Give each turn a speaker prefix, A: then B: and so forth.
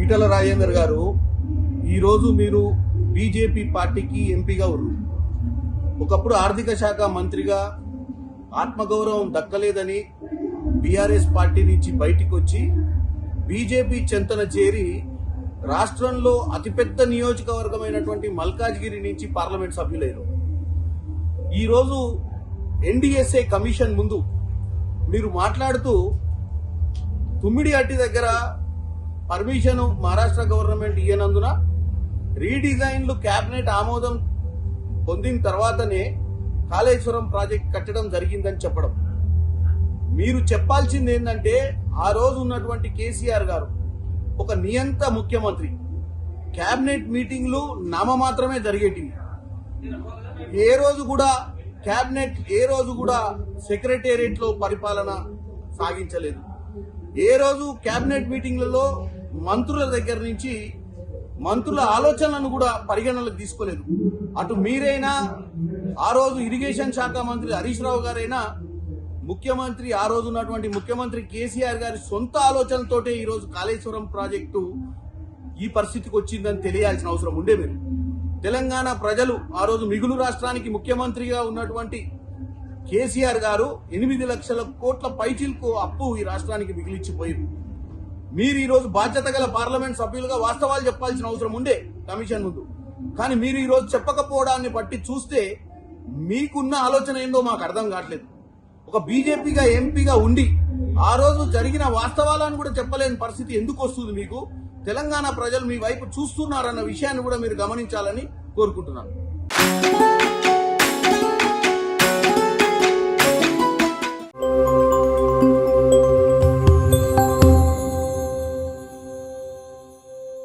A: ఈటల రాజేందర్ గారు ఈరోజు మీరు బీజేపీ పార్టీకి ఎంపీగా ఉన్నారు. ఒకప్పుడు ఆర్థిక శాఖ మంత్రిగా ఆత్మగౌరవం దక్కలేదని బీఆర్ఎస్ పార్టీ నుంచి బయటికి వచ్చి బీజేపీ చెంతన చేరి రాష్ట్రంలో అతిపెద్ద నియోజకవర్గమైనటువంటి మల్కాజ్గిరి నుంచి పార్లమెంట్ సభ్యులయ్యారు. ఈరోజు ఎన్డీఎస్ఏ కమిషన్ ముందు మీరు మాట్లాడుతూ తుమ్మిడిహట్టి దగ్గర పర్మిషన్ మహారాష్ట్ర గవర్నమెంట్ ఇయ్యనందున రీడిజైన్లు కేబినెట్ ఆమోదం పొందిన తర్వాతనే కాళేశ్వరం ప్రాజెక్ట్ కట్టడం జరిగిందని చెప్పడం. మీరు చెప్పాల్సింది ఏంటంటే ఆ రోజు ఉన్నటువంటి కేసీఆర్ గారు ఒక నియంత ముఖ్యమంత్రి, కేబినెట్ మీటింగ్లు నామమాత్రమే జరిగేటివి. ఏ రోజు కూడా సెక్రటేరియట్ లో పరిపాలన సాగించలేదు. ఏ రోజు కేబినెట్ మీటింగ్లలో మంత్రుల దగ్గర నుంచి మంత్రుల ఆలోచనలను కూడా పరిగణనలోకి తీసుకోలేదు. అటు మీరైనా, ఆ రోజు ఇరిగేషన్ శాఖ మంత్రి హరీష్ రావు గారైనా, ముఖ్యమంత్రి ఆ రోజు ఉన్నటువంటి ముఖ్యమంత్రి కేసీఆర్ గారి సొంత ఆలోచనలతోటే ఈ రోజు కాళేశ్వరం ప్రాజెక్టు ఈ పరిస్థితికి వచ్చిందని తెలియాల్సిన అవసరం ఉండే. మీరు తెలంగాణ ప్రజలు ఆ రోజు మిగులు రాష్ట్రానికి ముఖ్యమంత్రిగా ఉన్నటువంటి కేసీఆర్ గారు 8 లక్షల కోట్ల పైచిలకు అప్పు ఈ రాష్ట్రానికి మిగిలిచ్చిపోయింది. మీరు ఈ రోజు బాధ్యత గల పార్లమెంట్ సభ్యులుగా వాస్తవాలు చెప్పాల్సిన అవసరం ఉండే కమిషన్ ముందు. కానీ మీరు ఈ రోజు చెప్పకపోవడాన్ని బట్టి చూస్తే మీకున్న ఆలోచన ఏందో మాకు అర్థం కావట్లేదు. ఒక బీజేపీగా ఎంపీగా ఉండి ఆ రోజు జరిగిన వాస్తవాలను కూడా చెప్పలేని పరిస్థితి ఎందుకు వస్తుంది మీకు? తెలంగాణ ప్రజలు మీ వైపు చూస్తున్నారన్న విషయాన్ని కూడా మీరు గమనించాలని కోరుకుంటున్నాను.